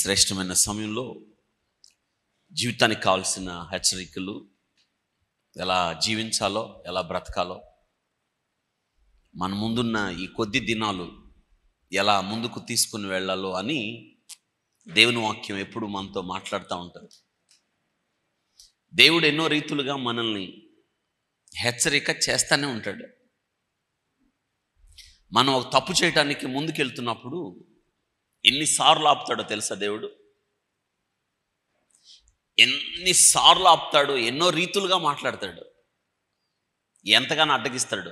శ్రేష్టమైన సమయంలో జీవితానికి కావాల్సిన హెచ్చరికలు, ఎలా జీవించాలో, ఎలా బ్రతకాలో, మన ముందున్న ఈ కొద్ది దినాలు ఎలా ముందుకు తీసుకుని వెళ్ళాలో అని దేవుని వాక్యం ఎప్పుడు మనతో మాట్లాడుతూ ఉంటుంది. దేవుడు ఎన్నో రీతులుగా మనల్ని హెచ్చరిక చేస్తూనే ఉంటాడు. మనం ఒక తప్పు చేయడానికి ముందుకెళ్తున్నప్పుడు ఎన్నిసార్లు ఆపుతాడో తెలుసా దేవుడు? ఎన్నిసార్లు ఆపుతాడు, ఎన్నో రీతులుగా మాట్లాడతాడు, ఎంతగానో అడ్డగిస్తాడు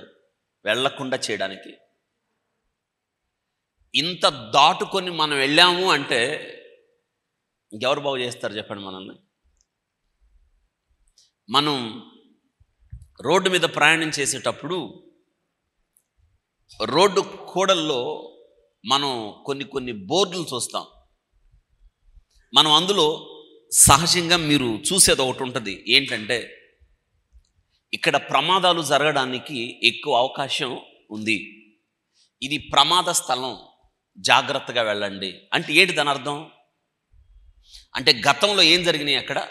వెళ్ళకుండా చేయడానికి. ఇంత దాటుకొని మనం వెళ్ళాము అంటే ఇంకెవరు బాగు చేస్తారు చెప్పండి మనల్ని? మనం రోడ్డు మీద ప్రయాణం చేసేటప్పుడు రోడ్డు కూడల్లో మనం కొన్ని బోర్డులు చూస్తాం. మనం అందులో సహజంగా మీరు చూసేది ఒకటి ఉంటుంది. ఏంటంటే, ఇక్కడ ప్రమాదాలు జరగడానికి ఎక్కువ అవకాశం ఉంది, ఇది ప్రమాద స్థలం, జాగ్రత్తగా వెళ్ళండి అంటే ఏంటి దాని అర్థం? అంటే గతంలో ఏం జరిగినాయి? అక్కడ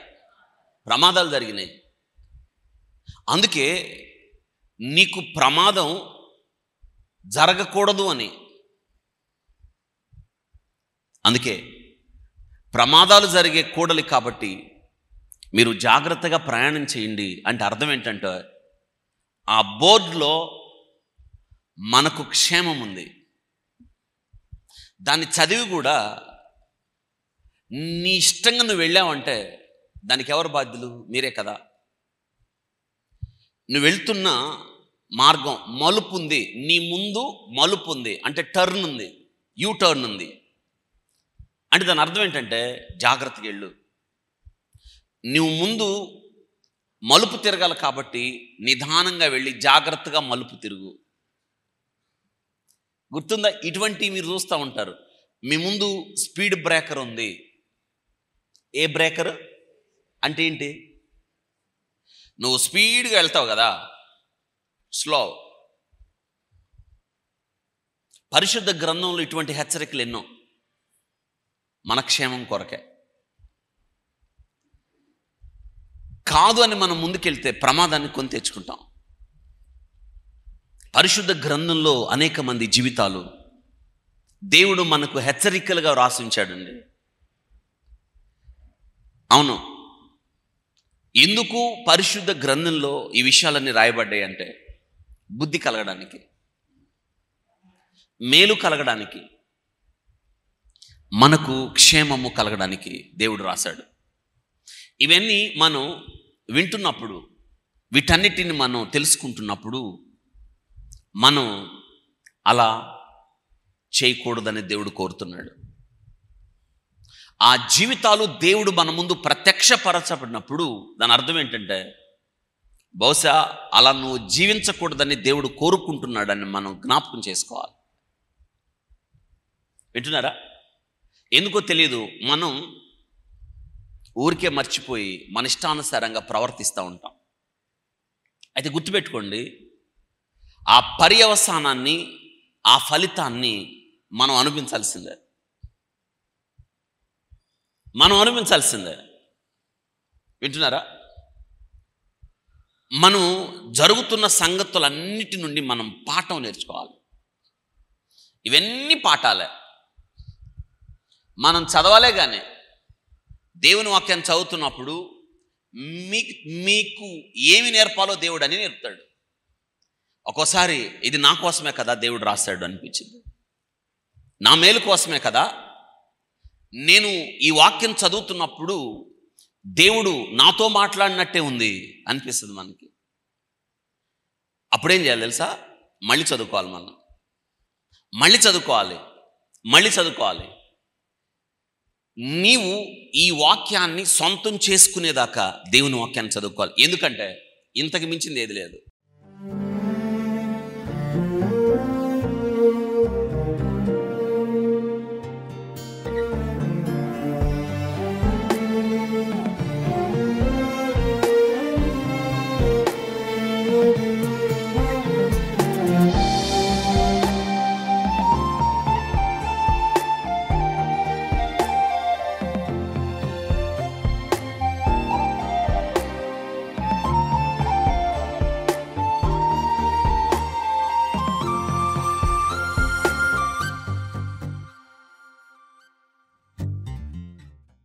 ప్రమాదాలు జరిగినాయి. అందుకే నీకు ప్రమాదం జరగకూడదు అని. అందుకే ప్రమాదాలు జరిగే కూడలి కాబట్టి మీరు జాగ్రత్తగా ప్రయాణం చేయండి అంటే అర్థం ఏంటంటే, ఆ బోర్డులో మనకు క్షేమం ఉంది. దాన్ని చదివి కూడా నీ ఇష్టంగా నువ్వు వెళ్ళావంటే దానికి ఎవరు బాధ్యులు? మీరే కదా. నువ్వు వెళ్తున్న మార్గం మలుపు ఉంది, నీ ముందు మలుపు ఉంది అంటే టర్న్ ఉంది, యూ టర్న్ ఉంది అంటే దాని అర్థం ఏంటంటే జాగ్రత్తగా వెళ్ళు. నువ్వు ముందు మలుపు తిరగాలి కాబట్టి నిదానంగా వెళ్ళి జాగ్రత్తగా మలుపు తిరుగు. గుర్తుందా? ఇటువంటి మీరు చూస్తూ ఉంటారు. మీ ముందు స్పీడ్ బ్రేకర్ ఉంది. ఏ బ్రేకర్ అంటే ఏంటి? నువ్వు స్పీడ్గా వెళ్తావు కదా, స్లో. పరిశుద్ధ గ్రంథంలో ఇటువంటి హెచ్చరికలు ఎన్నో మన క్షేమం కొరకే. కాదు అని మనం ముందుకెళ్తే ప్రమాదాన్ని కొని తెచ్చుకుంటాం. పరిశుద్ధ గ్రంథంలో అనేక మంది జీవితాలు దేవుడు మనకు హెచ్చరికలుగా రాసించాడండి. అవును. ఎందుకు పరిశుద్ధ గ్రంథంలో ఈ విషయాలన్నీ రాయబడ్డాయి అంటే బుద్ధి కలగడానికి, మేలు కలగడానికి, మనకు క్షేమము కలగడానికి దేవుడు రాశాడు. ఇవన్నీ మనం వింటున్నప్పుడు, వీటన్నిటిని మనం తెలుసుకుంటున్నప్పుడు మనం అలా చేయకూడదని దేవుడు కోరుతున్నాడు. ఆ జీవితాలు దేవుడు మన ముందు ప్రత్యక్షపరచబడినప్పుడు దాని అర్థం ఏంటంటే, బహుశా అలా నువ్వు జీవించకూడదని దేవుడు కోరుకుంటున్నాడని మనం జ్ఞాపకం చేసుకోవాలి. వింటున్నారా? ఎందుకో తెలియదు, మనం ఊరికే మర్చిపోయి మన ఇష్టానుసారంగా ప్రవర్తిస్తూ ఉంటాం. అయితే గుర్తుపెట్టుకోండి, ఆ పర్యవసానాన్ని, ఆ ఫలితాన్ని మనం అనుభవించాల్సిందే. వింటున్నారా? మనం జరుగుతున్న సంగతులన్నిటి నుండి మనం పాఠం నేర్చుకోవాలి. ఇవన్నీ పాఠాలే. మనం చదవాలే కానీ దేవుని వాక్యాన్ని చదువుతున్నప్పుడు మీకు ఏమి నేర్పాలో దేవుడు అని నేర్పుతాడు. ఒక్కోసారి ఇది నా కోసమే కదా దేవుడు రాశాడు అనిపించింది, నా మేలు కోసమే కదా. నేను ఈ వాక్యం చదువుతున్నప్పుడు దేవుడు నాతో మాట్లాడినట్టే ఉంది అనిపిస్తుంది మనకి. అప్పుడేం చేయాలి తెలుసా? మళ్ళీ చదువుకోవాలి. మనం మళ్ళీ చదువుకోవాలి. నీవు ఈ వాక్యాన్ని సొంతం చేసుకునేదాకా దేవుని వాక్యాన్ని చదువుకోవాలి. ఎందుకంటే ఇంతకు మించింది ఏది లేదు.